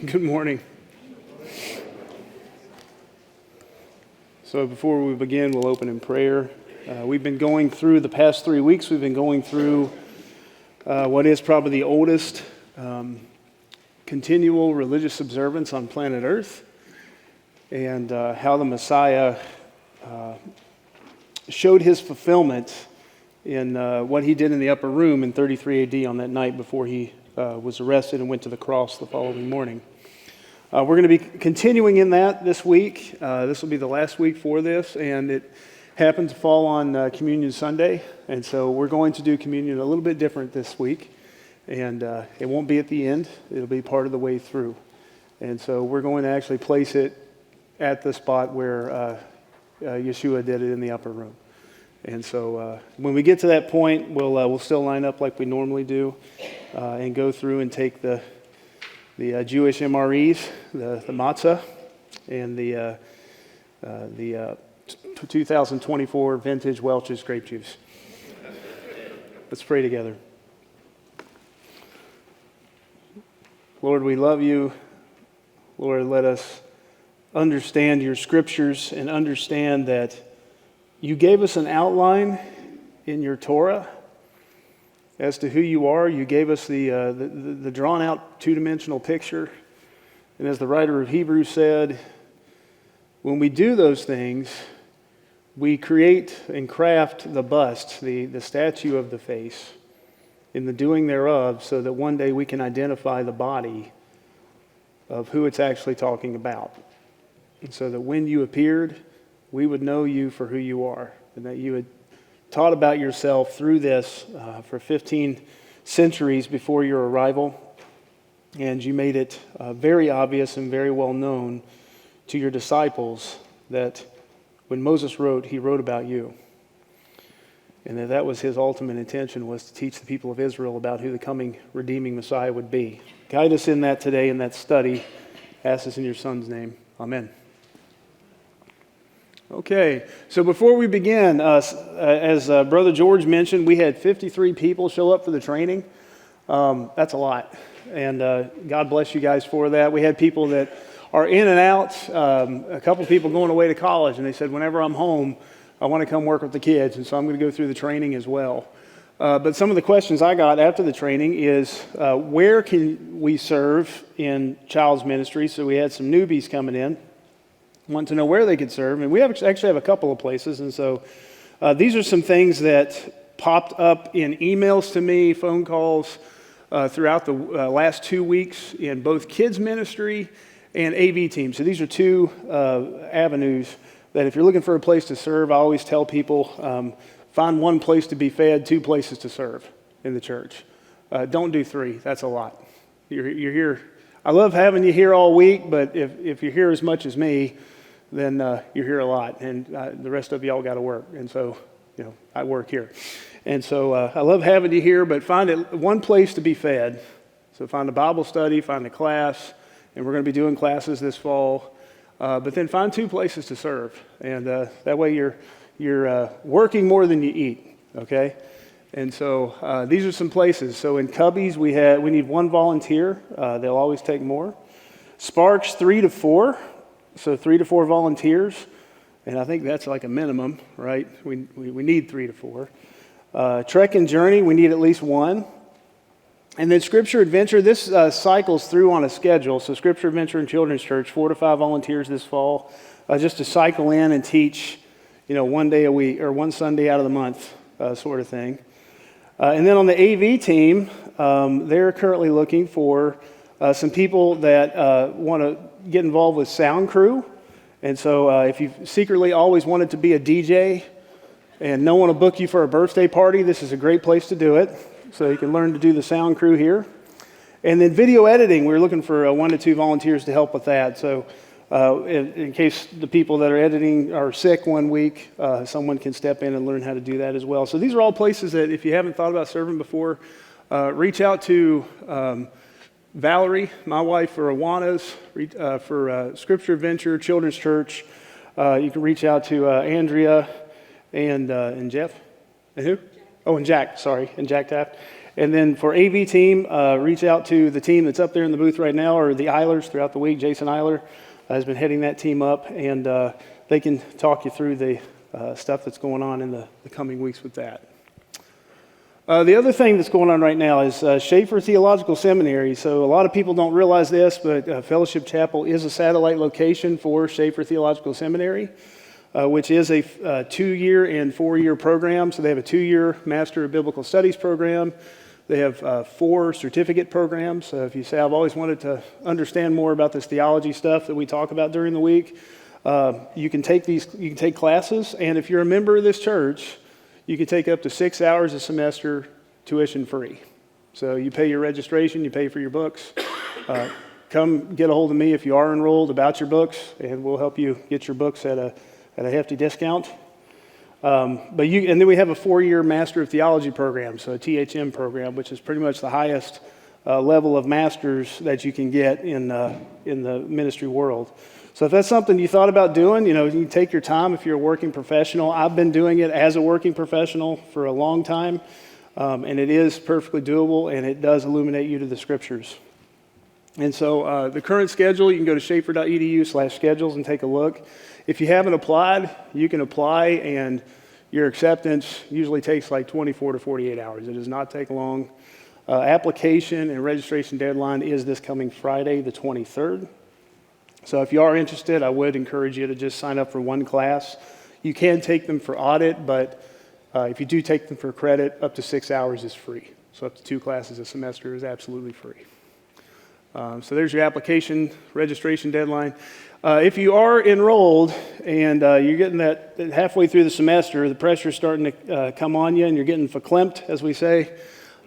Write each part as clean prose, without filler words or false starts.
Good morning. So before we begin, we'll open in prayer. We've been going through the past 3 weeks, we've been going through what is probably the oldest continual religious observance on planet Earth, and how the Messiah showed his fulfillment in what he did in the upper room in 33 AD on that night before he was arrested and went to the cross the following morning. We're going to be continuing in that this week. This will be the last week for this, and it happened to fall on Communion Sunday, and so we're going to do communion a little bit different this week, and it won't be at the end. It'll be part of the way through, and so we're going to actually place it at the spot where Yeshua did it in the upper room. And so when we get to that point, we'll still line up like we normally do and go through and take the Jewish MREs, the matzah, and the 2024 vintage Welch's grape juice. Let's pray together. Lord, we love you. Lord, let us understand your scriptures and understand that you gave us an outline in your Torah as to who you are. You gave us the drawn-out two-dimensional picture. And as the writer of Hebrews said, when we do those things, we create and craft the bust, the statue of the face, in the doing thereof, so that one day we can identify the body of who it's actually talking about. And so that when you appeared, we would know you for who you are, and that you had taught about yourself through this for 15 centuries before your arrival, and you made it very obvious and very well known to your disciples that when Moses wrote, he wrote about you, and that was his ultimate intention, was to teach the people of Israel about who the coming redeeming Messiah would be. Guide us in that today, in that study. Ask us in your Son's name. Amen. Okay, so before we begin, as Brother George mentioned, we had 53 people show up for the training. That's a lot, and God bless you guys for that. We had people that are in and out, a couple people going away to college, and they said, whenever I'm home, I want to come work with the kids, and so I'm going to go through the training as well. But some of the questions I got after the training is, where can we serve in child's ministry? So we had some newbies coming in, want to know where they could serve, and we actually have a couple of places, and so these are some things that popped up in emails to me, phone calls throughout the last 2 weeks in both kids ministry and AV team. So these are two avenues that if you're looking for a place to serve, I always tell people, find one place to be fed, two places to serve in the church. Don't do three. That's a lot. You're here. I love having you here all week, but if you're here as much as me, then you're here a lot, and the rest of y'all got to work, and so I work here, and so I love having you here. But find one place to be fed. So find a Bible study, find a class, and we're going to be doing classes this fall. But then find two places to serve, and that way you're working more than you eat. Okay. And so these are some places. So in Cubbies, we need one volunteer. They'll always take more. Sparks, 3 to 4. So 3 to 4 volunteers. And I think that's like a minimum, right? We need 3 to 4. Trek and Journey, we need at least one. And then Scripture Adventure, this cycles through on a schedule. So Scripture Adventure and Children's Church, 4 to 5 volunteers this fall, just to cycle in and teach, one day a week or one Sunday out of the month, sort of thing. And then on the AV team, they're currently looking for some people that want to get involved with sound crew. And so if you've secretly always wanted to be a DJ and no one will book you for a birthday party, this is a great place to do it. So you can learn to do the sound crew here. And then video editing, we're looking for 1 to 2 volunteers to help with that. So in case the people that are editing are sick one week, someone can step in and learn how to do that as well. So these are all places that if you haven't thought about serving before, reach out to Valerie, my wife, for Awanas, for Scripture Adventure, Children's Church. You can reach out to Andrea and Jeff. And who? Oh, and Jack, sorry, and Jack Taft. And then for AV team, reach out to the team that's up there in the booth right now, or the Eilers throughout the week. Jason Eiler has been heading that team up, and they can talk you through the stuff that's going on in the coming weeks with that. The other thing that's going on right now is Schaefer Theological Seminary. So a lot of people don't realize this, but Fellowship Chapel is a satellite location for Schaefer Theological Seminary, which is a 2-year and 4-year program. So they have a 2-year Master of Biblical Studies program. They have 4 certificate programs. So if you say, I've always wanted to understand more about this theology stuff that we talk about during the week, you can take classes. And if you're a member of this church, you can take up to 6 hours a semester tuition free. So you pay your registration, you pay for your books. Come get a hold of me if you are enrolled about your books, and we'll help you get your books at a hefty discount. And then we have a 4-year Master of Theology program, so a THM program, which is pretty much the highest level of masters that you can get in the ministry world. So if that's something you thought about doing, you can take your time if you're a working professional. I've been doing it as a working professional for a long time, and it is perfectly doable, and it does illuminate you to the scriptures. And so the current schedule, you can go to schaefer.edu/schedules and take a look. If you haven't applied, you can apply, and your acceptance usually takes like 24 to 48 hours. It does not take long. Application and registration deadline is this coming Friday, the 23rd. So if you are interested, I would encourage you to just sign up for one class. You can take them for audit, but if you do take them for credit, up to 6 hours is free. So up to 2 classes a semester is absolutely free. So there's your application registration deadline. If you are enrolled and you're getting that halfway through the semester, the pressure's starting to come on you and you're getting verklempt, as we say,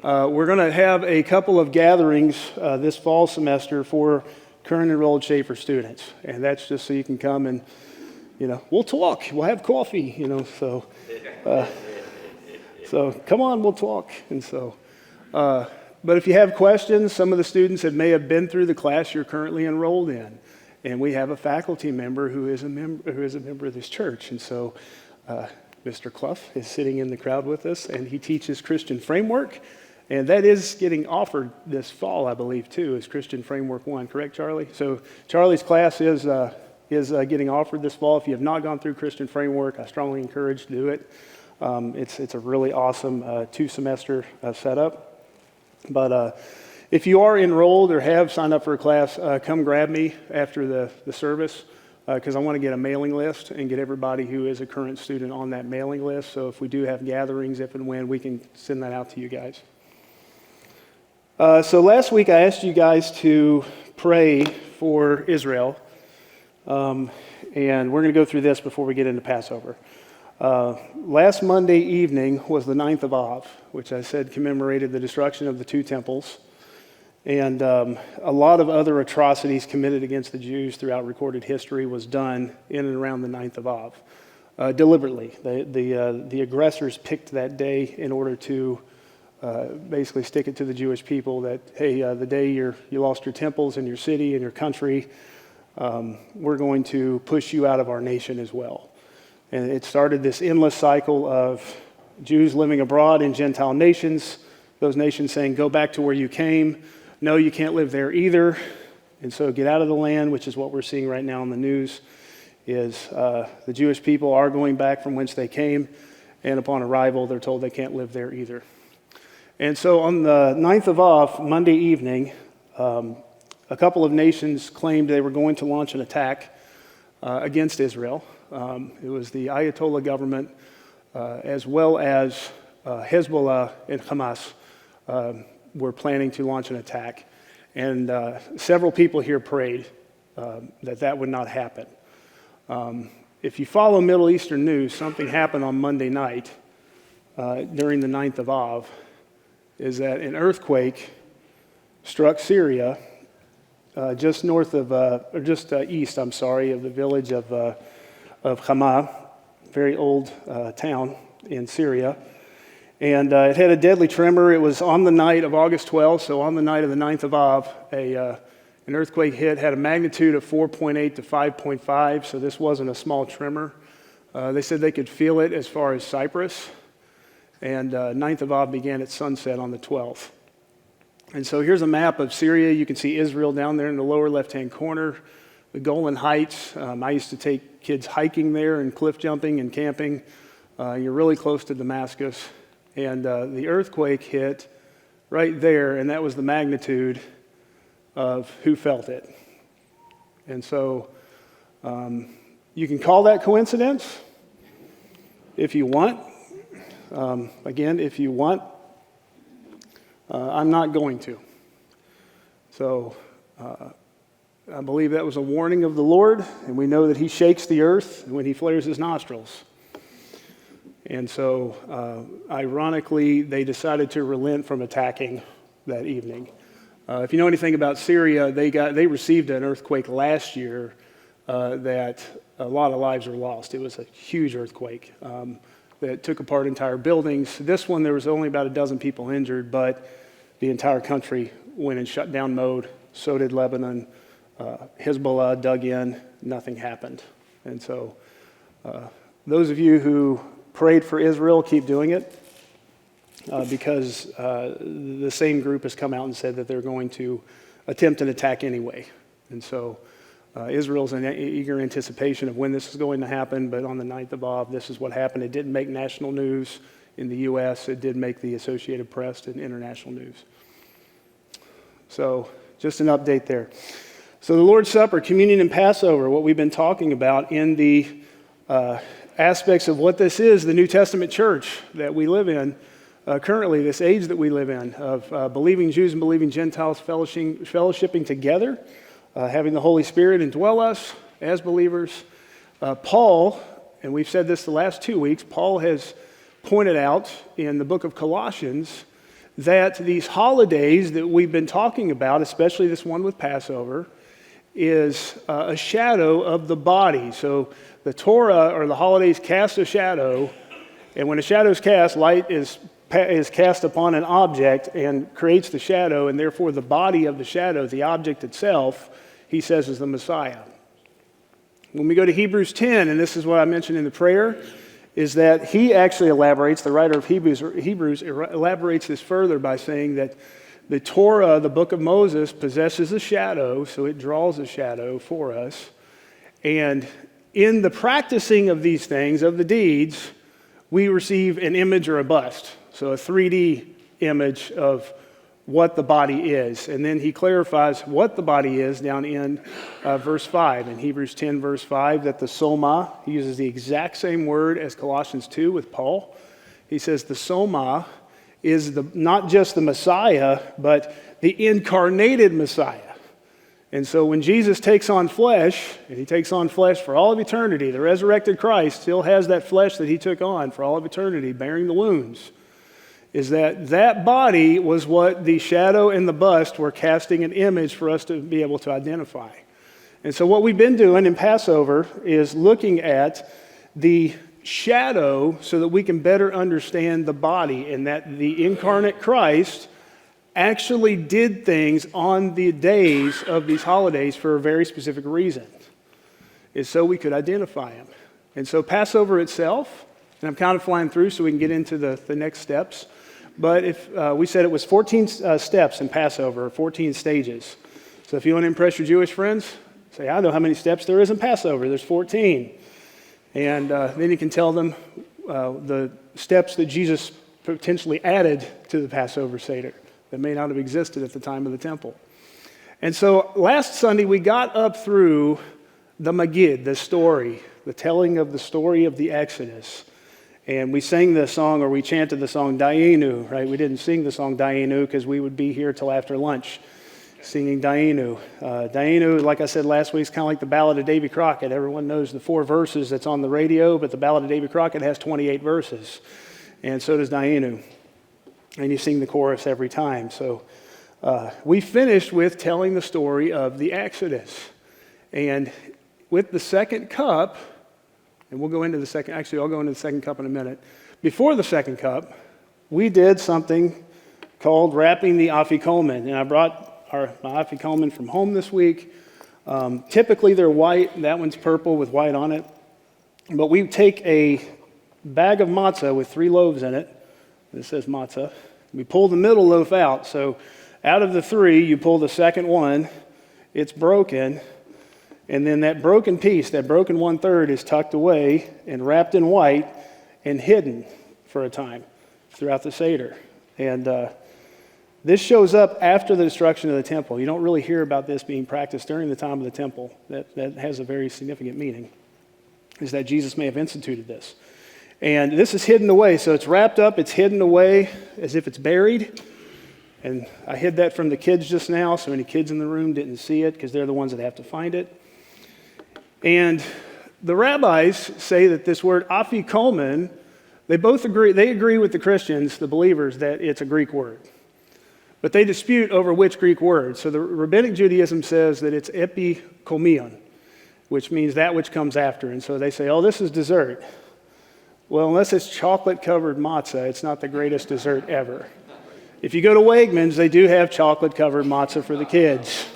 we're going to have a couple of gatherings this fall semester for current enrolled Schaefer students. And that's just so you can come and, we'll talk, we'll have coffee, so come on, we'll talk. And so, but if you have questions, some of the students may have been through the class you're currently enrolled in. And we have a faculty member who is a member of this church. And so Mr. Clough is sitting in the crowd with us, and he teaches Christian Framework. And that is getting offered this fall, I believe, too, is Christian Framework 1. Correct, Charlie? So Charlie's class is getting offered this fall. If you have not gone through Christian Framework, I strongly encourage to do it. It's a really awesome 2-semester setup. But if you are enrolled or have signed up for a class, come grab me after the service, because I want to get a mailing list and get everybody who is a current student on that mailing list. So if we do have gatherings, if and when, we can send that out to you guys. So last week I asked you guys to pray for Israel, and we're going to go through this before we get into Passover. Last Monday evening was the 9th of Av, which I said commemorated the destruction of the 2 temples, and a lot of other atrocities committed against the Jews throughout recorded history was done in and around the 9th of Av, deliberately. The aggressors picked that day in order to basically stick it to the Jewish people that, hey, the day you lost your temples and your city and your country, we're going to push you out of our nation as well. And it started this endless cycle of Jews living abroad in Gentile nations, those nations saying, go back to where you came. No, you can't live there either. And so get out of the land, which is what we're seeing right now in the news, is the Jewish people are going back from whence they came, and upon arrival, they're told they can't live there either. And so on the 9th of Av, Monday evening, a couple of nations claimed they were going to launch an attack against Israel. It was the Ayatollah government as well as Hezbollah and Hamas were planning to launch an attack. And several people here prayed that would not happen. If you follow Middle Eastern news, something happened on Monday night during the 9th of Av, is that an earthquake struck Syria just north of, or just east, of the village of Hama, very old town in Syria. And it had a deadly tremor. It was on the night of August 12th, so on the night of the 9th of Av, an earthquake hit, had a magnitude of 4.8 to 5.5, so this wasn't a small tremor. They said they could feel it as far as Cyprus. and 9th of Av began at sunset on the 12th. And so here's a map of Syria. You can see Israel down there in the lower left-hand corner, the Golan Heights. I used to take kids hiking there and cliff jumping and camping. You're really close to Damascus. And the earthquake hit right there, and that was the magnitude of who felt it. And so you can call that coincidence if you want. Again, if you want. I'm not going to. So I believe that was a warning of the Lord, and we know that he shakes the earth when he flares his nostrils. And so, ironically, they decided to relent from attacking that evening. If you know anything about Syria, they received an earthquake last year that a lot of lives were lost. It was a huge earthquake that took apart entire buildings. This one, there was only about a dozen people injured, but the entire country went in shutdown mode. So did Lebanon. Hezbollah dug in. Nothing happened. And so those of you who prayed for Israel, keep doing it because the same group has come out and said that they're going to attempt an attack anyway. And so Israel's in eager anticipation of when this is going to happen, but on the 9th of Av, this is what happened. It didn't make national news in the U.S. It did make the Associated Press and international news. So just an update there. So the Lord's Supper, communion, and Passover, what we've been talking about in the aspects of what this is, the New Testament church that we live in currently, this age that we live in, of believing Jews and believing Gentiles fellowshipping together, having the Holy Spirit indwell us as believers. Paul, and we've said this the last 2 weeks, Paul has pointed out in the book of Colossians that these holidays that we've been talking about, especially this one with Passover, is a shadow of the body. So the Torah or the holidays cast a shadow, and when a shadow is cast, light is cast upon an object and creates the shadow, and therefore the body of the shadow, the object itself, he says is the Messiah. When we go to Hebrews 10, and this is what I mentioned in the prayer, is that he actually elaborates, the writer of Hebrews elaborates this further by saying that the Torah, the book of Moses, possesses a shadow, so it draws a shadow for us. And in the practicing of these things, of the deeds, we receive an image or a bust, so a 3D image of what the body is. And then he clarifies what the body is down in verse 5. In Hebrews 10, verse 5, that the soma, he uses the exact same word as Colossians 2 with Paul. He says the soma is not just the Messiah, but the incarnated Messiah. And so when Jesus takes on flesh, and he takes on flesh for all of eternity, the resurrected Christ still has that flesh that he took on for all of eternity, bearing the wounds, is that body was what the shadow and the bust were casting an image for us to be able to identify. And so what we've been doing in Passover is looking at the shadow so that we can better understand the body, and that the incarnate Christ actually did things on the days of these holidays for a very specific reason, is so we could identify him. And so Passover itself, and I'm kind of flying through so we can get into the next steps, but if we said it was 14 steps in Passover, 14 stages. So if you want to impress your Jewish friends, say, I know how many steps there is in Passover. There's 14. And then you can tell them the steps that Jesus potentially added to the Passover Seder that may not have existed at the time of the temple. And so last Sunday we got up through the Magid, the story, the telling of the story of the Exodus. And we sang the song, or we chanted the song Dayenu, right? We didn't sing the song Dayenu because we would be here till after lunch singing Dayenu. Dayenu, like I said last week, is kind of like the Ballad of Davy Crockett. Everyone knows the 4 verses that's on the radio, but the Ballad of Davy Crockett has 28 verses. And so does Dayenu. And you sing the chorus every time. So we finished with telling the story of the Exodus. And with the second cup, and we'll go into the second, actually I'll go into the second cup in a minute. Before the second cup, we did something called wrapping the afikomen. And I brought my afikomen from home this week. Typically they're white, that one's purple with white on it. But we take a bag of matzah with 3 loaves in it, It says matzah. We pull the middle loaf out. So out of the three, you pull the second one. It's broken. And then that broken piece, that broken 1/3, is tucked away and wrapped in white and hidden for a time throughout the Seder. And this shows up after the destruction of the temple. You don't really hear about this being practiced during the time of the temple. That has a very significant meaning, is that Jesus may have instituted this. And this is hidden away. So it's wrapped up, it's hidden away as if it's buried. And I hid that from the kids just now, so any kids in the room didn't see it because they're the ones that have to find it. And the rabbis say that this word afikomen, they agree with the Christians, the believers, that it's a Greek word. But they dispute over which Greek word. So the Rabbinic Judaism says that it's epikomion, which means that which comes after. And so they say, oh, this is dessert. Well, unless it's chocolate-covered matzah, it's not the greatest dessert ever. If you go to Wegmans, they do have chocolate-covered matzah for the kids.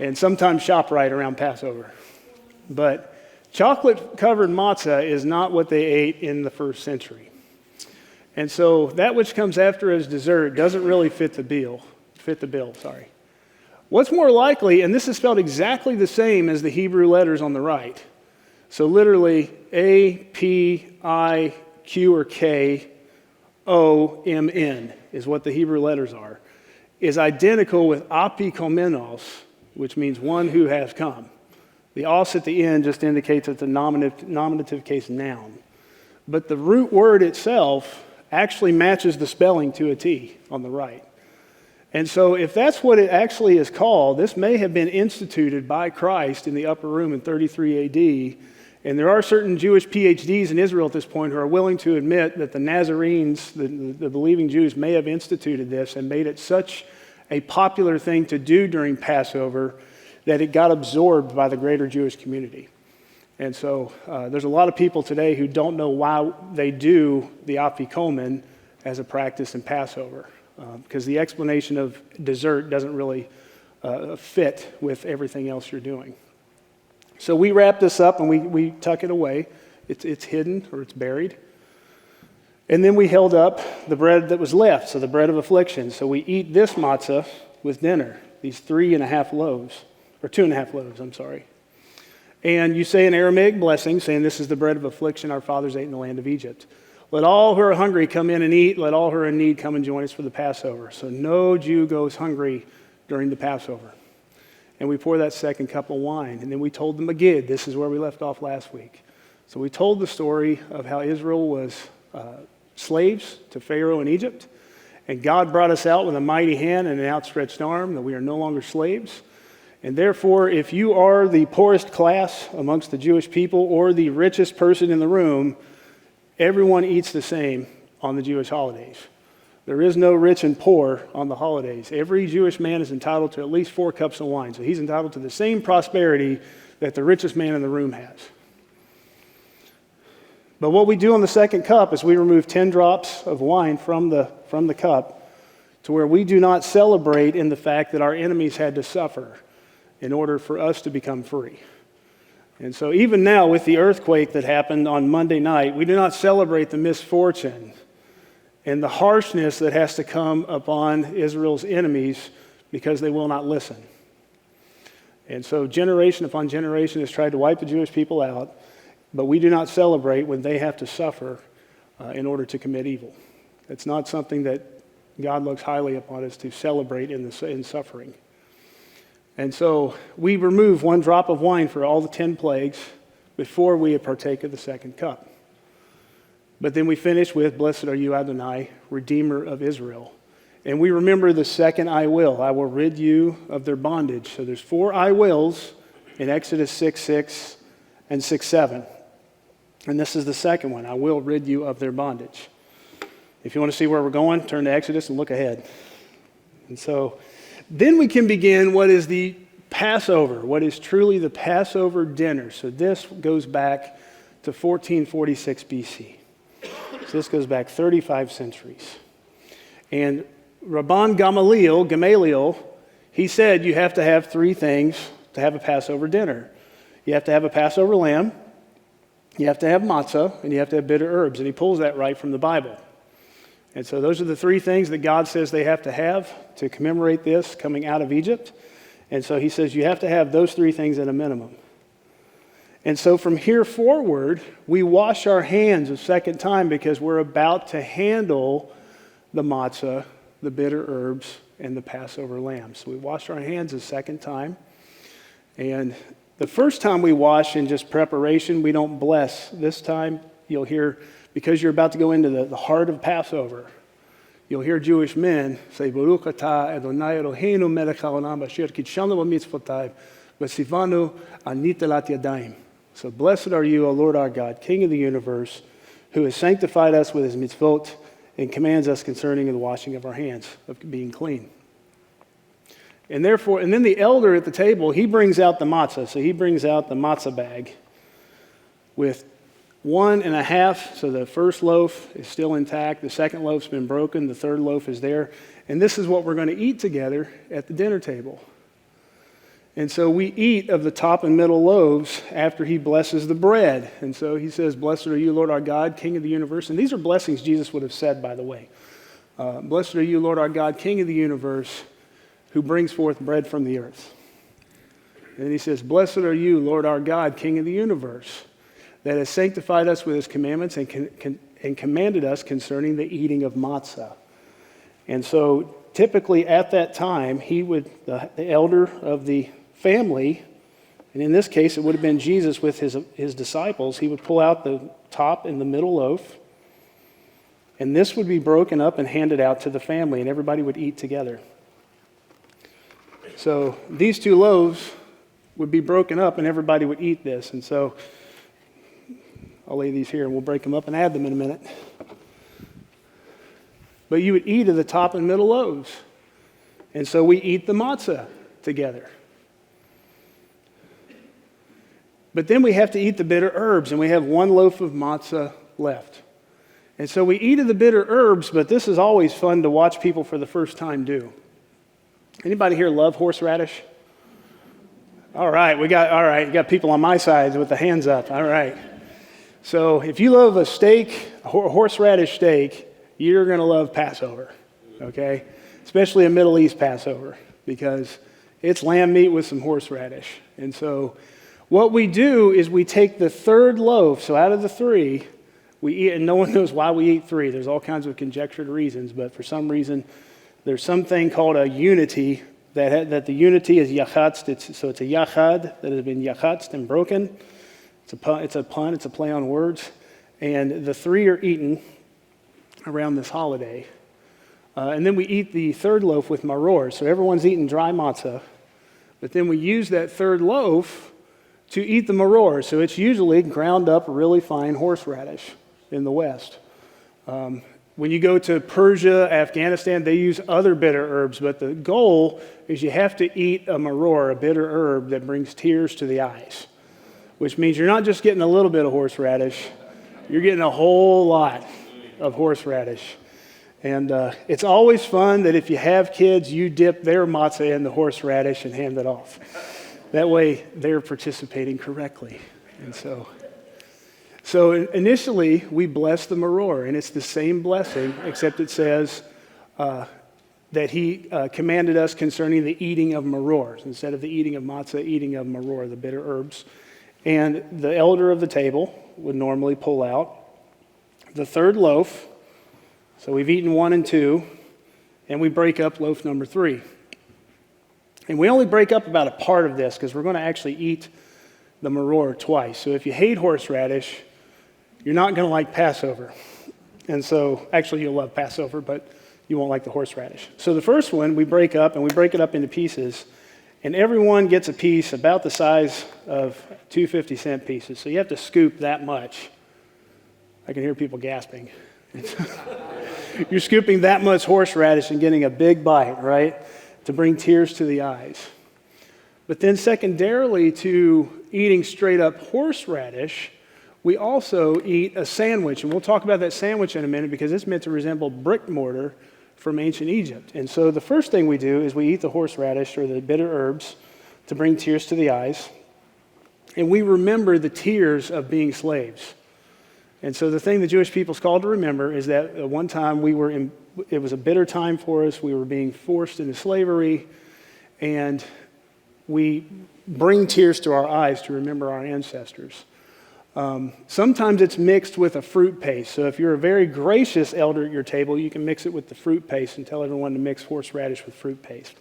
And sometimes ShopRite around Passover. But chocolate-covered matzah is not what they ate in the first century. And so that which comes after as dessert doesn't really fit the bill. What's more likely, and this is spelled exactly the same as the Hebrew letters on the right. So literally A, P, I, Q, or K, O, M, N is what the Hebrew letters are, is identical with apikomenos, which means one who has come. The os at the end just indicates it's a nominative case noun. But the root word itself actually matches the spelling to a T on the right. And so if that's what it actually is called, this may have been instituted by Christ in the upper room in 33 AD. And there are certain Jewish PhDs in Israel at this point who are willing to admit that the Nazarenes, the believing Jews, may have instituted this and made it such a popular thing to do during Passover that it got absorbed by the greater Jewish community. And so there's a lot of people today who don't know why they do the afikomen as a practice in Passover, because the explanation of dessert doesn't really fit with everything else you're doing. So we wrap this up and we tuck it away. It's hidden or it's buried. And then we held up the bread that was left, so the bread of affliction. So we eat this matzah with dinner, these 3.5 loaves, or 2.5 loaves, I'm sorry. And you say an Aramaic blessing, saying this is the bread of affliction our fathers ate in the land of Egypt. Let all who are hungry come in and eat. Let all who are in need come and join us for the Passover. So no Jew goes hungry during the Passover. And we pour that second cup of wine. And then we told the Magid. This is where we left off last week. So we told the story of how Israel was slaves to Pharaoh in Egypt. And God brought us out with a mighty hand and an outstretched arm, that we are no longer slaves. And therefore, if you are the poorest class amongst the Jewish people or the richest person in the room, everyone eats the same on the Jewish holidays. There is no rich and poor on the holidays. Every Jewish man is entitled to at least 4 cups of wine. So he's entitled to the same prosperity that the richest man in the room has. But what we do on the second cup is we remove 10 drops of wine from the cup to where we do not celebrate in the fact that our enemies had to suffer in order for us to become free. And so even now with the earthquake that happened on Monday night, we do not celebrate the misfortune and the harshness that has to come upon Israel's enemies because they will not listen. And so generation upon generation has tried to wipe the Jewish people out, but we do not celebrate when they have to suffer in order to commit evil. It's not something that God looks highly upon us to celebrate in suffering. And so we remove 1 drop of wine for all the 10 plagues before we partake of the second cup. But then we finish with, Blessed are you, Adonai, Redeemer of Israel. And we remember the second I will rid you of their bondage. So there's 4 I wills in Exodus 6:6 and 6:7. And this is the second one, I will rid you of their bondage. If you want to see where we're going, turn to Exodus and look ahead. And so then we can begin what is the Passover, what is truly the Passover dinner. So this goes back to 1446 BC. So this goes back 35 centuries. And Rabban Gamaliel, he said you have to have 3 things to have a Passover dinner. You have to have a Passover lamb, you have to have matzah, and you have to have bitter herbs. And he pulls that right from the Bible. And so those are the three things that God says they have to commemorate this coming out of Egypt. And so he says you have to have those three things at a minimum. And so from here forward, we wash our hands a second time because we're about to handle the matzah, the bitter herbs, and the Passover lamb. So we wash our hands a second time. And the first time we wash in just preparation, we don't bless. This time, you'll hear, because you're about to go into the heart of Passover, you'll hear Jewish men say, Baruch atah Adonai Eloheinu melech haolam asher kitshanu b'mitzvotav v'tzivanu al nitelat yadayim. So blessed are you, O Lord our God, King of the universe, who has sanctified us with his mitzvot and commands us concerning the washing of our hands, of being clean. And then the elder at the table, he brings out the matzah. So he brings out the matzah bag with 1.5. So the first loaf is still intact. The second loaf's been broken. The third loaf is there. And this is what we're going to eat together at the dinner table. And so we eat of the top and middle loaves after he blesses the bread. And so he says, blessed are you, Lord our God, King of the universe. And these are blessings Jesus would have said, by the way. Blessed are you, Lord our God, King of the universe, who brings forth bread from the earth. And he says, blessed are you, Lord our God, King of the universe, that has sanctified us with his commandments and commanded us concerning the eating of matzah. And so typically at that time, the elder of the family, and in this case it would have been Jesus with his disciples, he would pull out the top and the middle loaf, and this would be broken up and handed out to the family, and everybody would eat together. So these two loaves would be broken up and everybody would eat this. And so I'll lay these here and we'll break them up and add them in a minute. But you would eat of the top and middle loaves. And so we eat the matzah together. But then we have to eat the bitter herbs, and we have one loaf of matzah left. And so we eat of the bitter herbs, but this is always fun to watch people for the first time do. Anybody here love horseradish? All right, you got people on my side with the hands up. All right. So if you love a steak, a horseradish steak, you're going to love Passover, okay? Especially a Middle East Passover, because it's lamb meat with some horseradish. And so what we do is we take the third loaf, so out of the three, we eat, and no one knows why we eat three. There's all kinds of conjectured reasons, but for some reason, there's something called a unity, that the unity is yachatz. So it's a yachad that has been yachatz and broken. It's a pun, it's a play on words. And the three are eaten around this holiday. And then we eat the third loaf with maror. So everyone's eating dry matzah. But then we use that third loaf to eat the maror. So it's usually ground up really fine horseradish in the West. When you go to Persia, Afghanistan, they use other bitter herbs, but the goal is you have to eat a maror, a bitter herb that brings tears to the eyes, which means you're not just getting a little bit of horseradish, you're getting a whole lot of horseradish. And it's always fun that if you have kids, you dip their matzah in the horseradish and hand it off. That way they're participating correctly. And so initially, we bless the maror, and it's the same blessing, except it says that he commanded us concerning the eating of maror. Instead of the eating of matzah, eating of maror, the bitter herbs. And the elder of the table would normally pull out the third loaf. So we've eaten 1 and 2, and we break up loaf number 3. And we only break up about a part of this because we're going to actually eat the maror twice. So if you hate horseradish, you're not going to like Passover. And so, actually you'll love Passover, but you won't like the horseradish. So the first one we break up, and we break it up into pieces, and everyone gets a piece about the size of 2 50-cent pieces. So you have to scoop that much. I can hear people gasping. You're scooping that much horseradish and getting a big bite, right? To bring tears to the eyes. But then secondarily to eating straight up horseradish, we also eat a sandwich, and we'll talk about that sandwich in a minute because it's meant to resemble brick mortar from ancient Egypt. And so the first thing we do is we eat the horseradish or the bitter herbs to bring tears to the eyes, and we remember the tears of being slaves. And so the thing the Jewish people's called to remember is that at one time it was a bitter time for us. We were being forced into slavery, and we bring tears to our eyes to remember our ancestors. Sometimes it's mixed with a fruit paste. So if you're a very gracious elder at your table, you can mix it with the fruit paste and tell everyone to mix horseradish with fruit paste.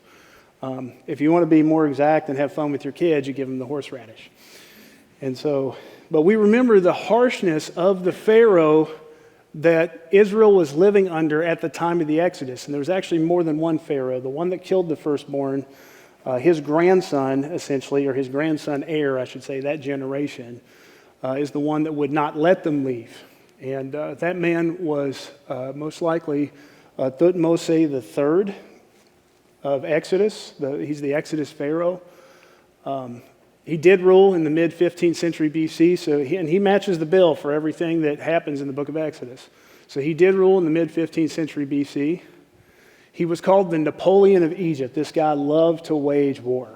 If you want to be more exact and have fun with your kids, you give them the horseradish. But we remember the harshness of the Pharaoh that Israel was living under at the time of the Exodus. And there was actually more than one Pharaoh. The one that killed the firstborn, his grandson, essentially, or his grandson heir, I should say, that generation, is the one that would not let them leave. And that man was most likely Thutmose III of Exodus. He's the Exodus Pharaoh. He did rule in the mid-15th century BC, and he matches the bill for everything that happens in the book of Exodus. So he did rule in the mid-15th century BC. He was called the Napoleon of Egypt. This guy loved to wage war.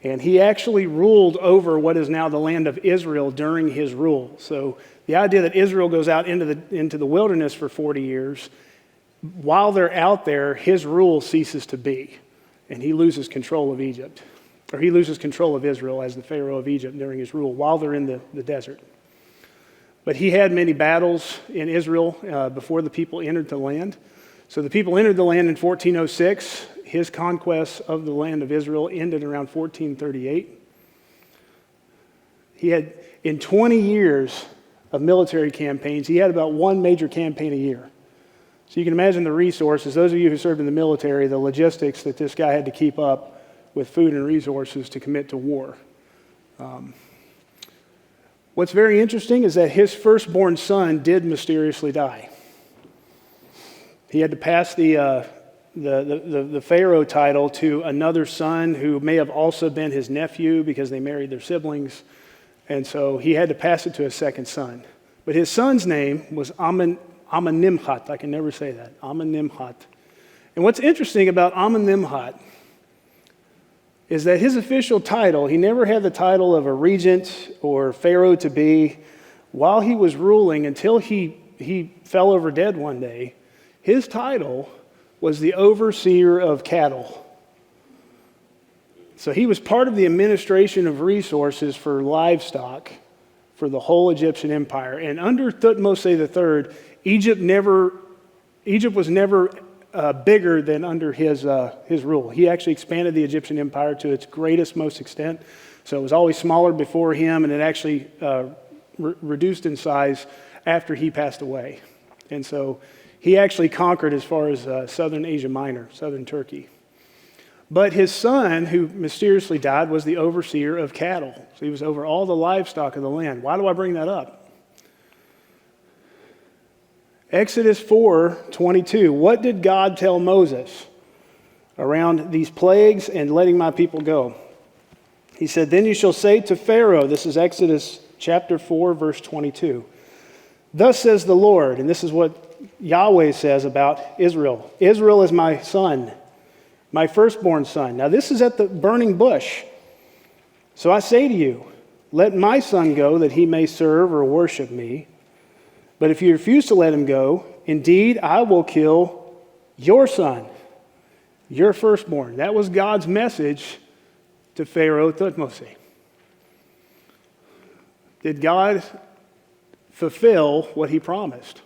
And he actually ruled over what is now the land of Israel during his rule. So the idea that Israel goes out into the wilderness for 40 years, while they're out there, his rule ceases to be. And he loses control of Egypt. Or he loses control of Israel as the Pharaoh of Egypt during his rule while they're in the desert. But he had many battles in Israel before the people entered the land. So the people entered the land in 1406. His conquest of the land of Israel ended around 1438. He had, in 20 years of military campaigns, he had about one major campaign a year. So you can imagine the resources, those of you who served in the military, the logistics that this guy had to keep up with food and resources to commit to war. What's very interesting is that his firstborn son did mysteriously die. He had to pass the Pharaoh title to another son who may have also been his nephew because they married their siblings. And so he had to pass it to his second son. But his son's name was Amenemhat. I can never say that. Amenemhat. And what's interesting about Amenemhat is that his official title, he never had the title of a regent or pharaoh to be. While he was ruling, until he fell over dead one day, his title was the overseer of cattle. So he was part of the administration of resources for livestock for the whole Egyptian empire. And under Thutmose III, Egypt was never bigger than under his rule. He actually expanded the Egyptian empire to its greatest, most extent. So it was always smaller before him, and it actually reduced in size after he passed away. And so he actually conquered as far as southern Asia Minor, southern Turkey. But his son, who mysteriously died, was the overseer of cattle. So he was over all the livestock of the land. Why do I bring that up? Exodus 4:22. What did God tell Moses around these plagues and letting my people go? He said, "Then you shall say to Pharaoh," this is Exodus chapter 4, verse 22. "Thus says the Lord," and this is what Yahweh says about Israel. "Israel is my son, my firstborn son." Now this is at the burning bush. "So I say to you, let my son go that he may serve or worship me. But if you refuse to let him go, indeed I will kill your son, your firstborn." That was God's message to Pharaoh Thutmose. Did God fulfill what he promised?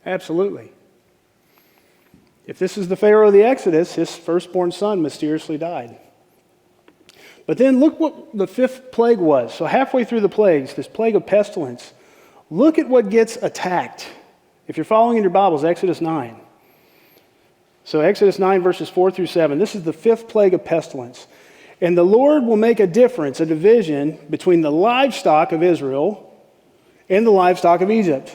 Absolutely. If this is the Pharaoh of the Exodus, his firstborn son mysteriously died. But then look what the fifth plague was. So halfway through the plagues, this plague of pestilence, look at what gets attacked. If you're following in your Bibles, Exodus 9. So Exodus 9, verses 4 through 7. This is the fifth plague of pestilence. "And the Lord will make a difference, a division between the livestock of Israel and the livestock of Egypt.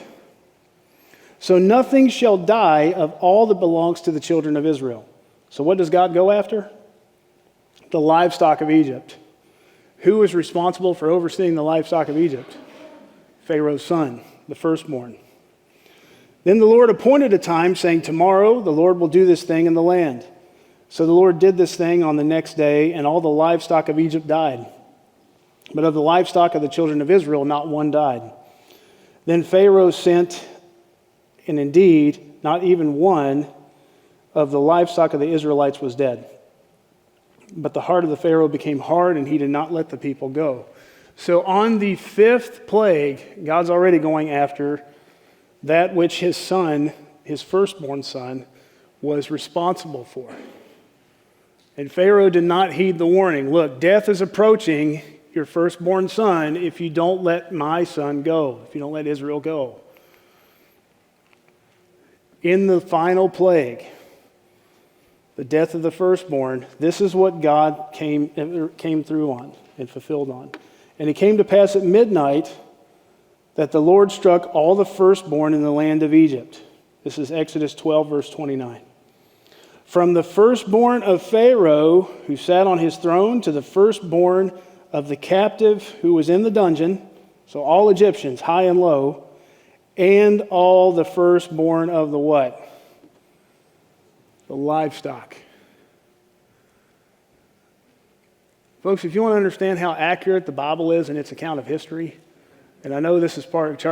So nothing shall die of all that belongs to the children of Israel." So what does God go after? The livestock of Egypt. Who is responsible for overseeing the livestock of Egypt? Pharaoh's son, the firstborn. "Then the Lord appointed a time, saying, tomorrow the Lord will do this thing in the land. So the Lord did this thing on the next day, and all the livestock of Egypt died. But of the livestock of the children of Israel, not one died. Then Pharaoh sent, and indeed, not even one of the livestock of the Israelites was dead. But the heart of the Pharaoh became hard, and he did not let the people go. So on the fifth plague, God's already going after that which his son, his firstborn son, was responsible for. And Pharaoh did not heed the warning. Look, death is approaching your firstborn son if you don't let my son go, if you don't let Israel go. In the final plague, the death of the firstborn, this is what God came through on and fulfilled on. And it came to pass at midnight that the Lord struck all the firstborn in the land of Egypt. This is Exodus 12, verse 29. From the firstborn of Pharaoh, who sat on his throne, to the firstborn of the captive who was in the dungeon, so all Egyptians, high and low, and all the firstborn of the what? The livestock. Folks, if you want to understand how accurate the Bible is in its account of history, and I know this is part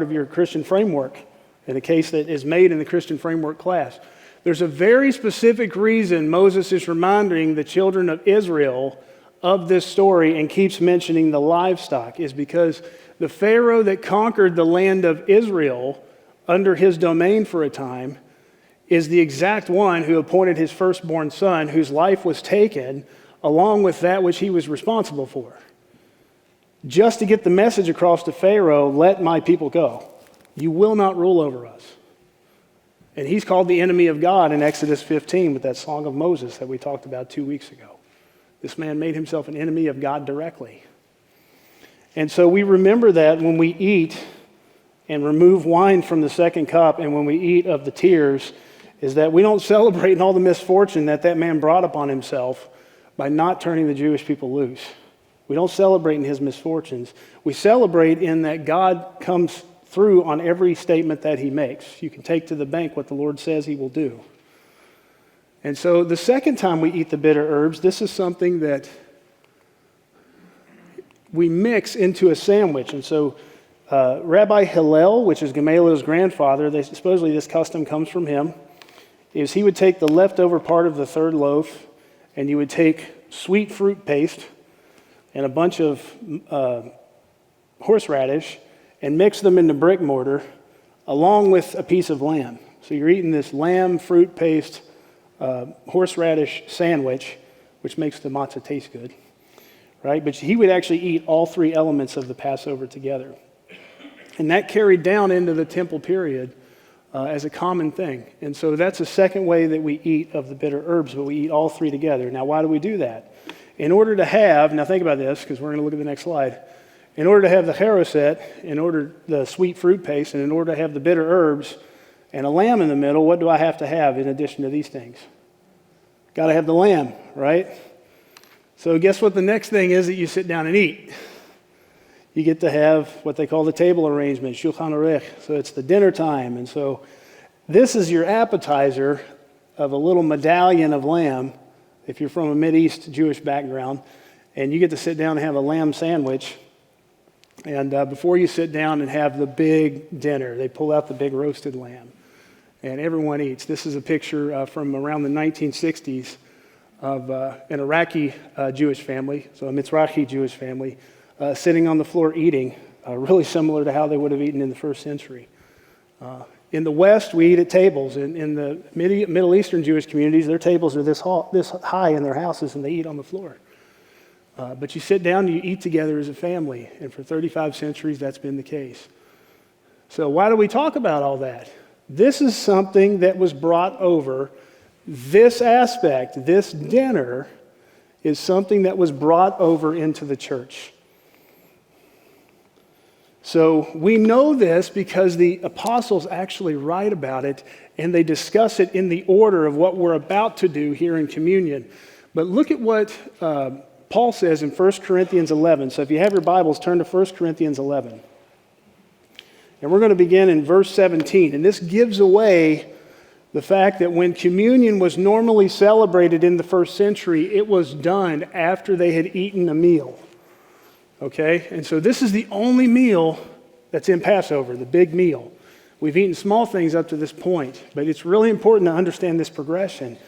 of your Christian framework, in a case that is made in the Christian framework class. There's a very specific reason Moses is reminding the children of Israel of this story and keeps mentioning the livestock, is because the Pharaoh that conquered the land of Israel under his domain for a time is the exact one who appointed his firstborn son, whose life was taken along with that which he was responsible for, just to get the message across to Pharaoh, let my people go. You will not rule over us. And he's called the enemy of God in Exodus 15 with that song of Moses that we talked about 2 weeks ago. This man made himself an enemy of God directly. And so we remember that when we eat and remove wine from the second cup, and when we eat of the tears, is that we don't celebrate in all the misfortune that that man brought upon himself by not turning the Jewish people loose. We don't celebrate in his misfortunes. We celebrate in that God comes through on every statement that he makes. You can take to the bank what the Lord says he will do. And so the second time we eat the bitter herbs, this is something that we mix into a sandwich. And so Rabbi Hillel, which is Gamaliel's grandfather, supposedly this custom comes from him, is he would take the leftover part of the third loaf, and you would take sweet fruit paste and a bunch of horseradish and mix them into brick mortar along with a piece of lamb. So you're eating this lamb fruit paste horseradish sandwich, which makes the matzah taste good, right? But he would actually eat all three elements of the Passover together. And that carried down into the temple period as a common thing. And so that's the second way that we eat of the bitter herbs, but we eat all three together. Now, why do we do that? In order to have, now think about this, because we're going to look at the next slide. In order to have the charoset, the sweet fruit paste, and in order to have the bitter herbs and a lamb in the middle, what do I have to have in addition to these things? Got to have the lamb, right? So guess what the next thing is that you sit down and eat? You get to have what they call the table arrangement, Shulchan Aruch. So it's the dinner time. And so this is your appetizer of a little medallion of lamb, if you're from a Mideast Jewish background, and you get to sit down and have a lamb sandwich. And before you sit down and have the big dinner, they pull out the big roasted lamb, and everyone eats. This is a picture from around the 1960s of an Iraqi Jewish family, so a Mizrahi Jewish family, sitting on the floor eating, really similar to how they would have eaten in the first century. In the West, we eat at tables. In the Middle Eastern Jewish communities, their tables are this high in their houses, and they eat on the floor. But you sit down and you eat together as a family, and for 35 centuries, that's been the case. So why do we talk about all that? This is something that was brought over. This aspect, this dinner, is something that was brought over into the church. So we know this because the apostles actually write about it, and they discuss it in the order of what we're about to do here in communion. But look at what Paul says in 1 Corinthians 11. So if you have your Bibles, turn to 1 Corinthians 11. And we're going to begin in verse 17. And this gives away the fact that when communion was normally celebrated in the first century, it was done after they had eaten a meal. Okay? And so this is the only meal that's in Passover, the big meal. We've eaten small things up to this point, but it's really important to understand this progression,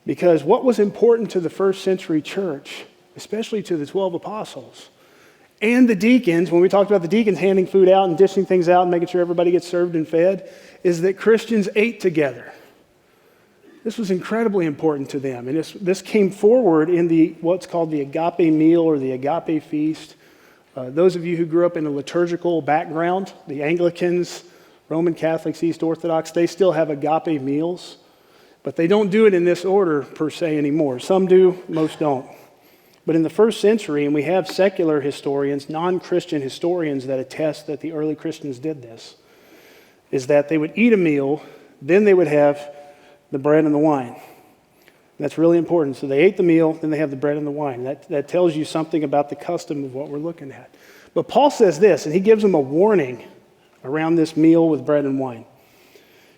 because what was important to the first century church, especially to the 12 apostles, and the deacons, when we talked about the deacons handing food out and dishing things out and making sure everybody gets served and fed, is that Christians ate together. This was incredibly important to them. And this came forward in what's called the agape meal or the agape feast. Those of you who grew up in a liturgical background, the Anglicans, Roman Catholics, East Orthodox, they still have agape meals, but they don't do it in this order per se anymore. Some do, most don't. But in the first century, and we have secular historians, non-Christian historians that attest that the early Christians did this, is that they would eat a meal, then they would have the bread and the wine. That's really important. So they ate the meal, then they have the bread and the wine. That tells you something about the custom of what we're looking at. But Paul says this, and he gives them a warning around this meal with bread and wine.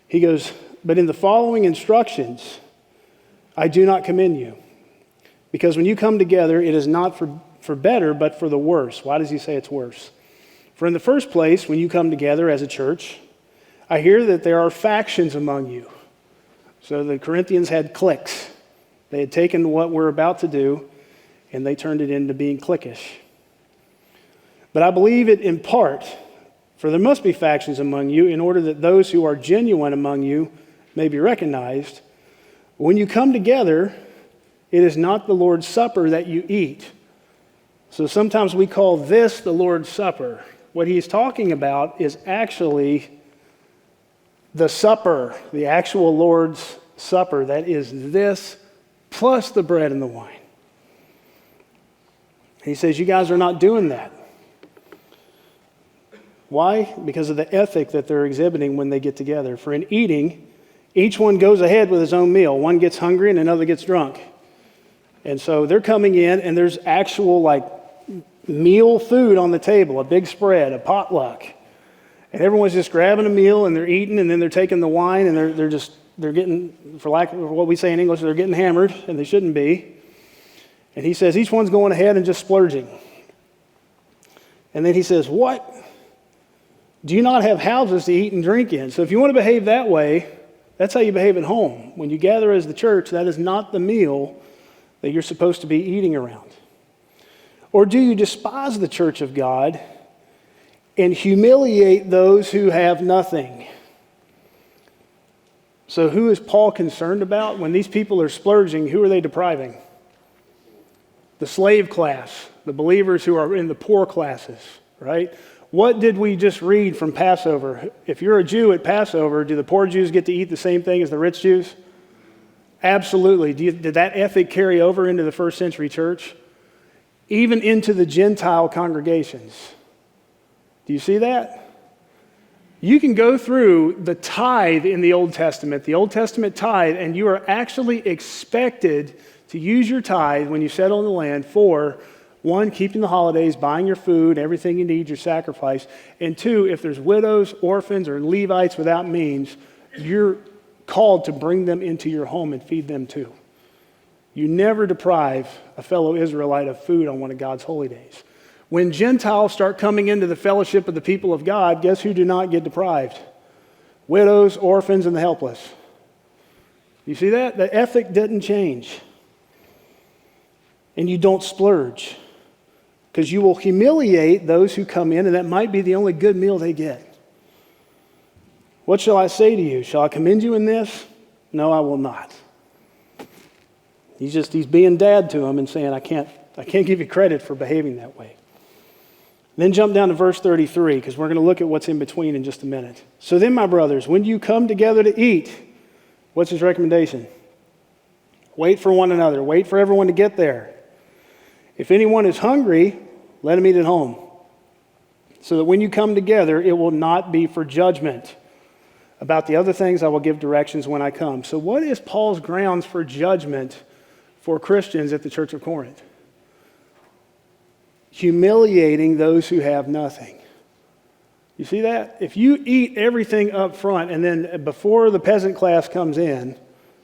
He goes, "But in the following instructions, I do not commend you. Because when you come together, it is not for better, but for the worse." Why does he say it's worse? "For in the first place, when you come together as a church, I hear that there are factions among you." So the Corinthians had cliques. They had taken what we're about to do, and they turned it into being cliquish. "But I believe it in part, for there must be factions among you, in order that those who are genuine among you may be recognized. When you come together, it is not the Lord's Supper that you eat." So sometimes we call this the Lord's Supper. What he's talking about is actually the supper, the actual Lord's Supper. That is this plus the bread and the wine. He says, you guys are not doing that. Why? Because of the ethic that they're exhibiting when they get together. For in eating, each one goes ahead with his own meal. One gets hungry and another gets drunk. And so they're coming in and there's actual meal food on the table, a big spread, a potluck. And everyone's just grabbing a meal and they're eating, and then they're taking the wine and they're getting, for lack of what we say in English, they're getting hammered, and they shouldn't be. And he says each one's going ahead and just splurging. And then he says, what? Do you not have houses to eat and drink in? So if you want to behave that way, that's how you behave at home. When you gather as the church, that is not the meal that you're supposed to be eating around. Or do you despise the church of God and humiliate those who have nothing? So who is Paul concerned about? When these people are splurging, who are they depriving? The slave class, the believers who are in the poor classes, right? What did we just read from Passover? If you're a Jew at Passover, do the poor Jews get to eat the same thing as the rich Jews? Absolutely. Did that ethic carry over into the first century church? Even into the Gentile congregations. Do you see that? You can go through the tithe in the Old Testament tithe, and you are actually expected to use your tithe when you settle in the land for, one, keeping the holidays, buying your food, everything you need, your sacrifice, and two, if there's widows, orphans, or Levites without means, you're called to bring them into your home and feed them too. You never deprive a fellow Israelite of food on one of God's holy days. When Gentiles start coming into the fellowship of the people of God, guess who do not get deprived? Widows, orphans, and the helpless. You see that? The ethic didn't change. And you don't splurge, because you will humiliate those who come in, and that might be the only good meal they get. What shall I say to you? Shall I commend you in this? No, I will not. He's being dad to them and saying, I can't give you credit for behaving that way. Then jump down to verse 33, because we're going to look at what's in between in just a minute. So then, my brothers, when you come together to eat, what's his recommendation? Wait for one another. Wait for everyone to get there. If anyone is hungry, let him eat at home, so that when you come together, it will not be for judgment. About the other things, I will give directions when I come. So what is Paul's grounds for judgment for Christians at the Church of Corinth? Humiliating those who have nothing. You see that? If you eat everything up front, and then before the peasant class comes in,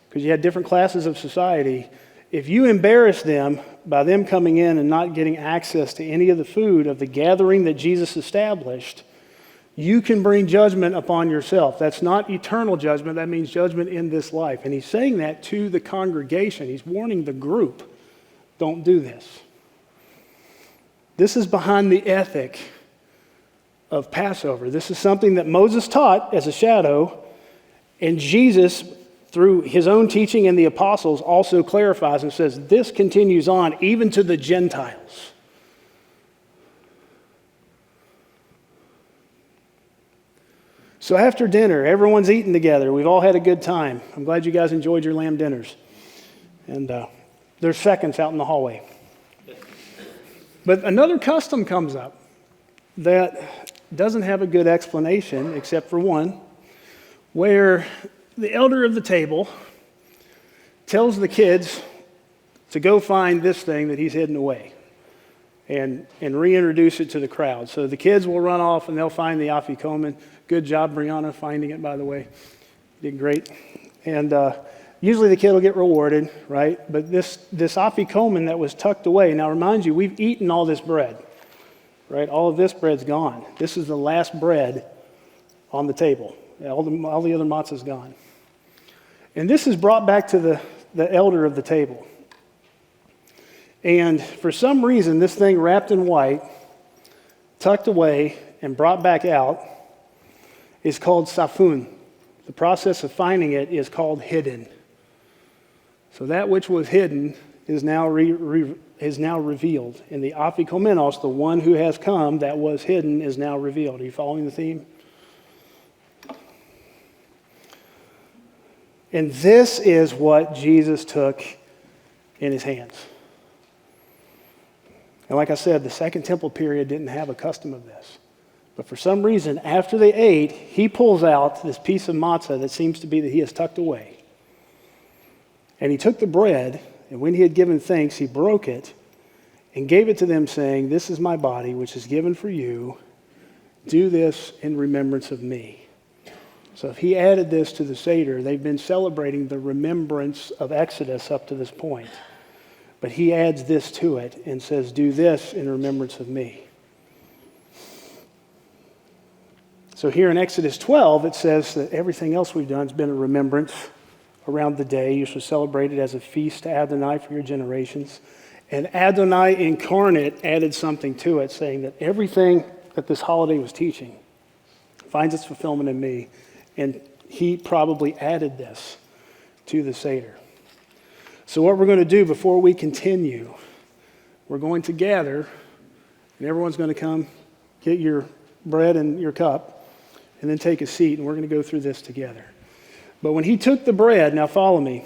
because you had different classes of society, If you embarrass them by them coming in and not getting access to any of the food of the gathering that Jesus established, you can bring judgment upon yourself. That's not eternal judgment. That means judgment in this life. And he's saying that to the congregation. He's warning the group, don't do this. This is behind the ethic of Passover. This is something that Moses taught as a shadow, and Jesus, through his own teaching and the apostles, also clarifies and says this continues on even to the Gentiles. So after dinner, everyone's eating together. We've all had a good time. I'm glad you guys enjoyed your lamb dinners. And there's seconds out in the hallway. But another custom comes up that doesn't have a good explanation, except for one, where the elder of the table tells the kids to go find this thing that he's hidden away and reintroduce it to the crowd. So the kids will run off and they'll find the afikomen. Good job, Brianna, finding it, by the way. You did great. And usually the kid will get rewarded, right? But this afikomen that was tucked away, now remind you, we've eaten all this bread, right? All of this bread's gone. This is the last bread on the table. All the other matzah's gone. And this is brought back to the elder of the table. And for some reason, this thing wrapped in white, tucked away, and brought back out is called safun. The process of finding it is called hidden. So that which was hidden is now revealed. And the afikomenos, the one who has come that was hidden, is now revealed. Are you following the theme? And this is what Jesus took in his hands. And like I said, the Second Temple period didn't have a custom of this. But for some reason, after they ate, he pulls out this piece of matzah that seems to be that he has tucked away. And he took the bread, and when he had given thanks, he broke it and gave it to them, saying, "This is my body, which is given for you. Do this in remembrance of me." So if he added this to the Seder, they've been celebrating the remembrance of Exodus up to this point. But he adds this to it and says, "Do this in remembrance of me." So here in Exodus 12, it says that everything else we've done has been a remembrance around the day. You should celebrate it as a feast to Adonai for your generations. And Adonai incarnate added something to it, saying that everything that this holiday was teaching finds its fulfillment in me. And he probably added this to the Seder. So what we're going to do before we continue, we're going to gather, and everyone's going to come get your bread and your cup, and then take a seat, and we're going to go through this together. But when he took the bread, now follow me,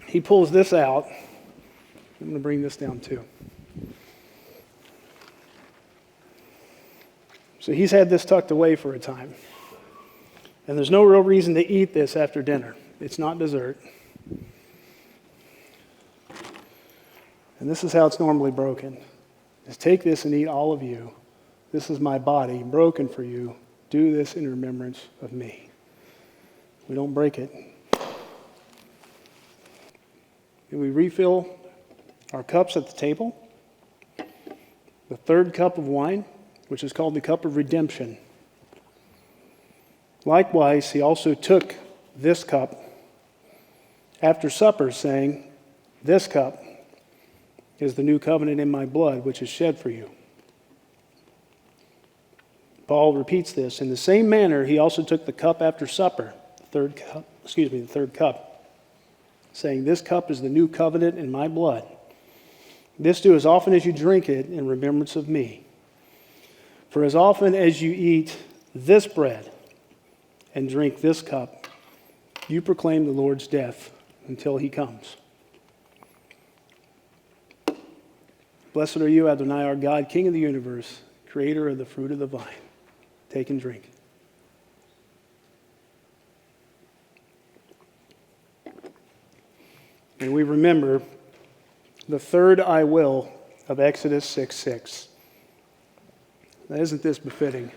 he pulls this out. I'm going to bring this down too. So he's had this tucked away for a time. And there's no real reason to eat this after dinner. It's not dessert. And this is how it's normally broken. Just take this and eat all of you. This is my body broken for you. Do this in remembrance of me. We don't break it. And we refill our cups at the table. The third cup of wine, which is called the cup of redemption. Likewise, he also took this cup after supper, saying, "This cup is the new covenant in my blood, which is shed for you." Paul repeats this. In the same manner, he also took the cup after supper, the third cup, saying, "This cup is the new covenant in my blood. This do as often as you drink it in remembrance of me. For as often as you eat this bread and drink this cup, you proclaim the Lord's death until he comes." Blessed are you, Adonai, our God, King of the universe, creator of the fruit of the vine. Take and drink. And we remember the third "I will" of Exodus 6:6. Now, isn't this befitting?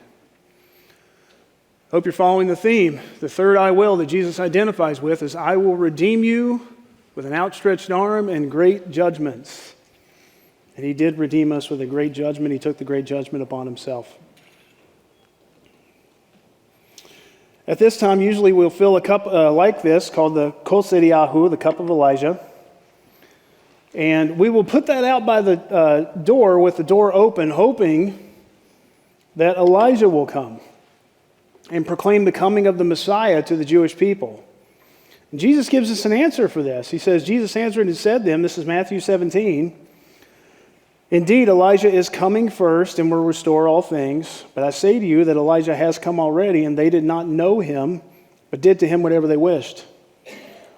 Hope you're following the theme. The third "I will" that Jesus identifies with is, "I will redeem you with an outstretched arm and great judgments. And he did redeem us with a great judgment. He took the great judgment upon himself. At this time, usually we'll fill a cup like this, called the Kos Eliyahu, the cup of Elijah. And we will put that out by the door with the door open, hoping that Elijah will come and proclaim the coming of the Messiah to the Jewish people. And Jesus gives us an answer for this. He says, Jesus answered and said to them, this is Matthew 17, indeed, Elijah is coming first and will restore all things. But I say to you that Elijah has come already, and they did not know him, but did to him whatever they wished.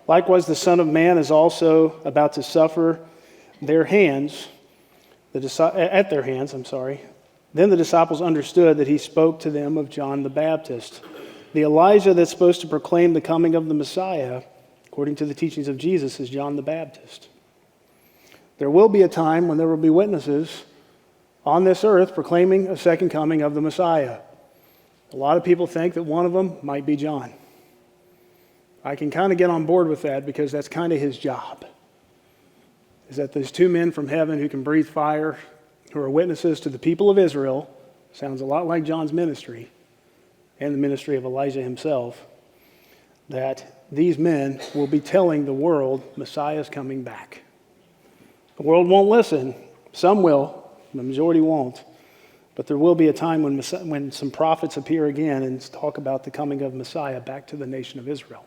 Likewise, the Son of Man is also about to suffer at their hands. Then the disciples understood that he spoke to them of John the Baptist. The Elijah that's supposed to proclaim the coming of the Messiah, according to the teachings of Jesus, is John the Baptist. There will be a time when there will be witnesses on this earth proclaiming a second coming of the Messiah. A lot of people think that one of them might be John. I can kind of get on board with that because that's kind of his job. Is that there's two men from heaven who can breathe fire, who are witnesses to the people of Israel. Sounds a lot like John's ministry and the ministry of Elijah himself. That these men will be telling the world Messiah is coming back. The world won't listen. Some will. The majority won't. But there will be a time when some prophets appear again and talk about the coming of Messiah back to the nation of Israel.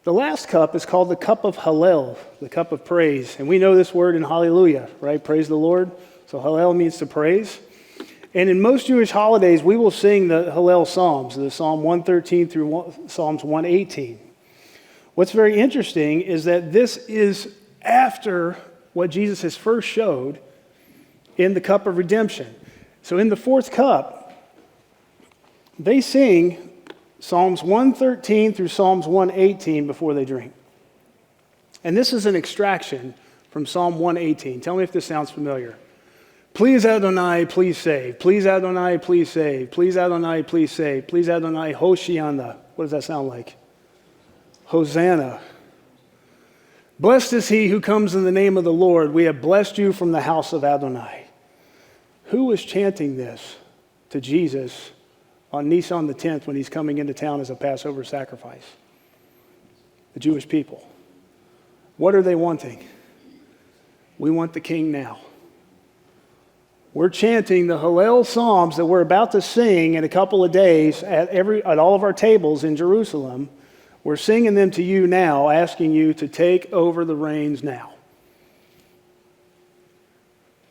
The last cup is called the cup of Hallel, the cup of praise. And we know this word in hallelujah, right? Praise the Lord. So Hallel means to praise. And in most Jewish holidays, we will sing the Hallel Psalms, the Psalm 113 through Psalms 118. What's very interesting is that this is after what Jesus has first showed in the cup of redemption. So in the fourth cup, they sing Psalms 113 through Psalms 118 before they drink. And this is an extraction from Psalm 118. Tell me if this sounds familiar. Please Adonai, please save. Please Adonai, please save. Please Adonai, please save. Please Adonai, Hoshiana. What does that sound like? Hosanna. Blessed is he who comes in the name of the Lord. We have blessed you from the house of Adonai. Who was chanting this to Jesus on Nisan the 10th when he's coming into town as a Passover sacrifice? The Jewish people. What are they wanting? We want the king now. We're chanting the Hallel Psalms that we're about to sing in a couple of days at all of our tables in Jerusalem. We're singing them to you now, asking you to take over the reins now.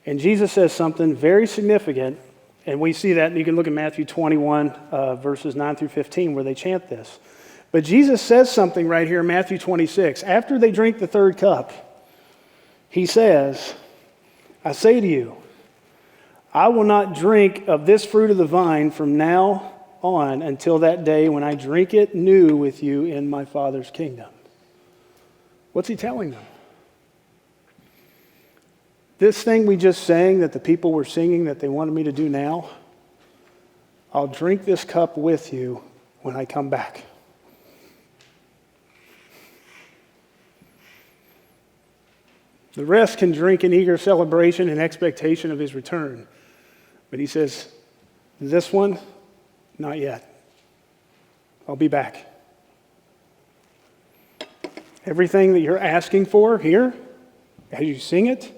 And Jesus says something very significant, and we see that, and you can look at Matthew 21, verses 9 through 15, where they chant this. But Jesus says something right here in Matthew 26. After they drink the third cup, he says, I say to you, I will not drink of this fruit of the vine from now on until that day when I drink it new with you in my Father's kingdom. What's he telling them? This thing we just sang that the people were singing that they wanted me to do now, I'll drink this cup with you when I come back. The rest can drink in eager celebration and expectation of his return. But he says, this one, not yet. I'll be back. Everything that you're asking for here, as you sing it,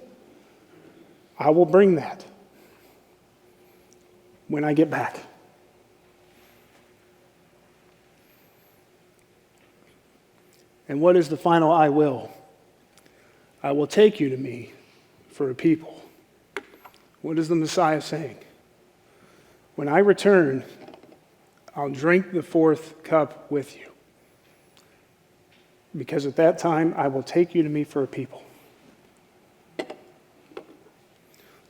I will bring that when I get back. And what is the final I will? I will take you to me for a people. What is the Messiah saying? When I return, I'll drink the fourth cup with you. Because at that time, I will take you to me for a people.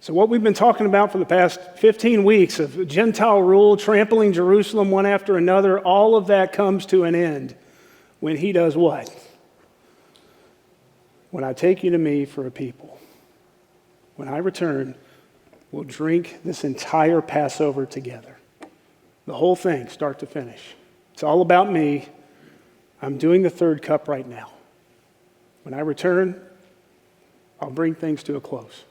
So what we've been talking about for the past 15 weeks of Gentile rule, trampling Jerusalem one after another, all of that comes to an end when he does what? When I take you to me for a people. When I return, we'll drink this entire Passover together. The whole thing, start to finish. It's all about me. I'm doing the third cup right now. When I return, I'll bring things to a close.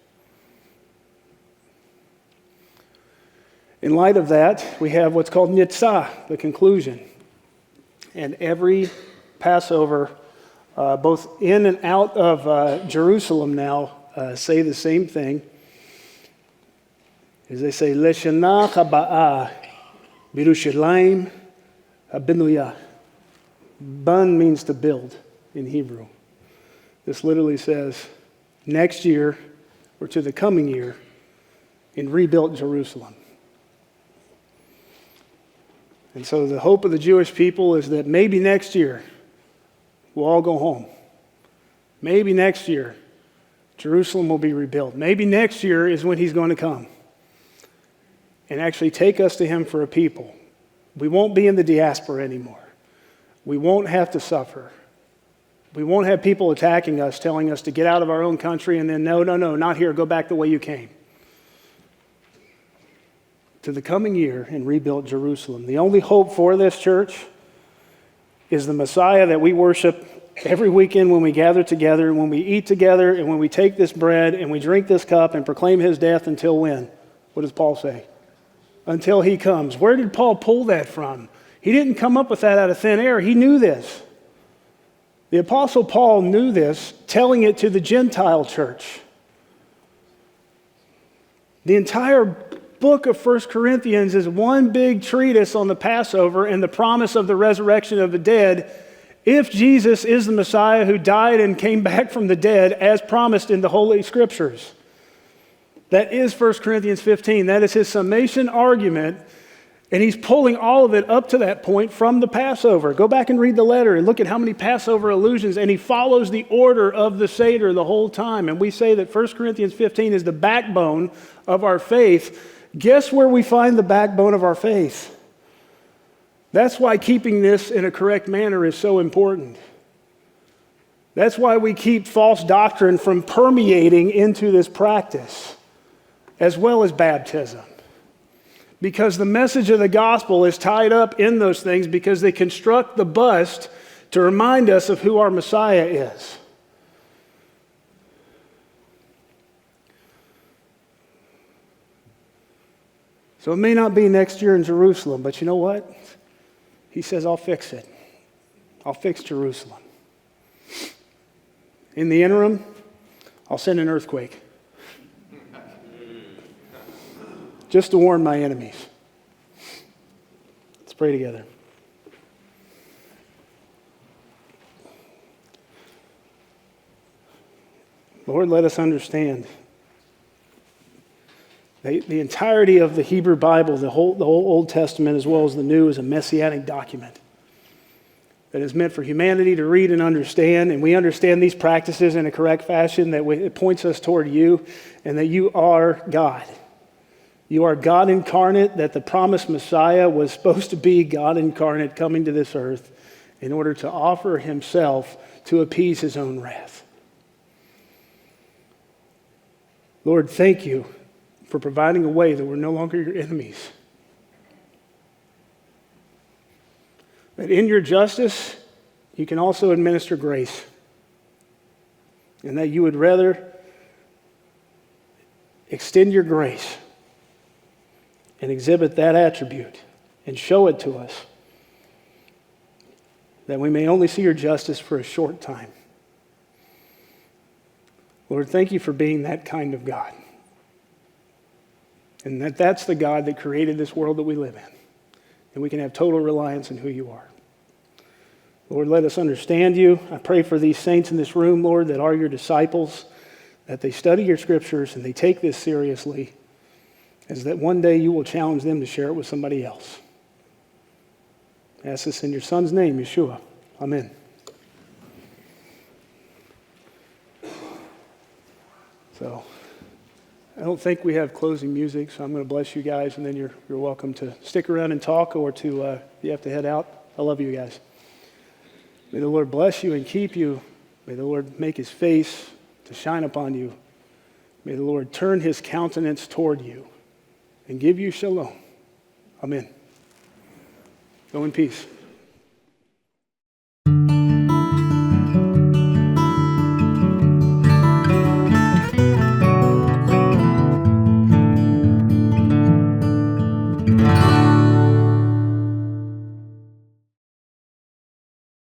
In light of that, we have what's called Nitzah, the conclusion. And every Passover, both in and out of Jerusalem now, say the same thing. As they say, Leshana Haba'ah Birushalayim Habinuya. Bun means to build in Hebrew. This literally says, next year, or to the coming year, in rebuilt Jerusalem. And so the hope of the Jewish people is that maybe next year we'll all go home. Maybe next year Jerusalem will be rebuilt. Maybe next year is when he's going to come and actually take us to him for a people. We won't be in the diaspora anymore. We won't have to suffer. We won't have people attacking us, telling us to get out of our own country and then, no, not here, go back the way you came. To the coming year and rebuilt Jerusalem. The only hope for this church is the Messiah that we worship every weekend when we gather together, and when we eat together, and when we take this bread and we drink this cup and proclaim his death until when? What does Paul say? Until he comes. Where did Paul pull that from? He didn't come up with that out of thin air. He knew this. The Apostle Paul knew this, telling it to the Gentile church. The entire book of 1 Corinthians is one big treatise on the Passover and the promise of the resurrection of the dead if Jesus is the Messiah who died and came back from the dead as promised in the Holy Scriptures. That is 1 Corinthians 15. That is his summation argument, and he's pulling all of it up to that point from the Passover. Go back and read the letter and look at how many Passover allusions, and he follows the order of the Seder the whole time. And we say that 1 Corinthians 15 is the backbone of our faith. Guess where we find the backbone of our faith? That's why keeping this in a correct manner is so important. That's why we keep false doctrine from permeating into this practice, as well as baptism. Because the message of the gospel is tied up in those things because they construct the bust to remind us of who our Messiah is. So it may not be next year in Jerusalem, but you know what? He says, I'll fix it. I'll fix Jerusalem. In the interim, I'll send an earthquake. Just to warn my enemies. Let's pray together. Lord, let us understand the entirety of the Hebrew Bible, the whole Old Testament as well as the New, is a messianic document that is meant for humanity to read and understand, and we understand these practices in a correct fashion, that it points us toward you, and that you are God. You are God incarnate, that the promised Messiah was supposed to be God incarnate coming to this earth in order to offer himself to appease his own wrath. Lord, thank you for providing a way that we're no longer your enemies. That in your justice, you can also administer grace. And that you would rather extend your grace and exhibit that attribute and show it to us, that we may only see your justice for a short time. Lord, thank you for being that kind of God. And that's the God that created this world that we live in. And we can have total reliance in who you are. Lord, let us understand you. I pray for these saints in this room, Lord, that are your disciples, that they study your scriptures and they take this seriously, as that one day you will challenge them to share it with somebody else. I ask this in your Son's name, Yeshua. Amen. So, I don't think we have closing music, so I'm going to bless you guys, and then you're welcome to stick around and talk, or to, if you have to head out. I love you guys. May the Lord bless you and keep you. May the Lord make his face to shine upon you. May the Lord turn his countenance toward you and give you shalom. Amen. Go in peace.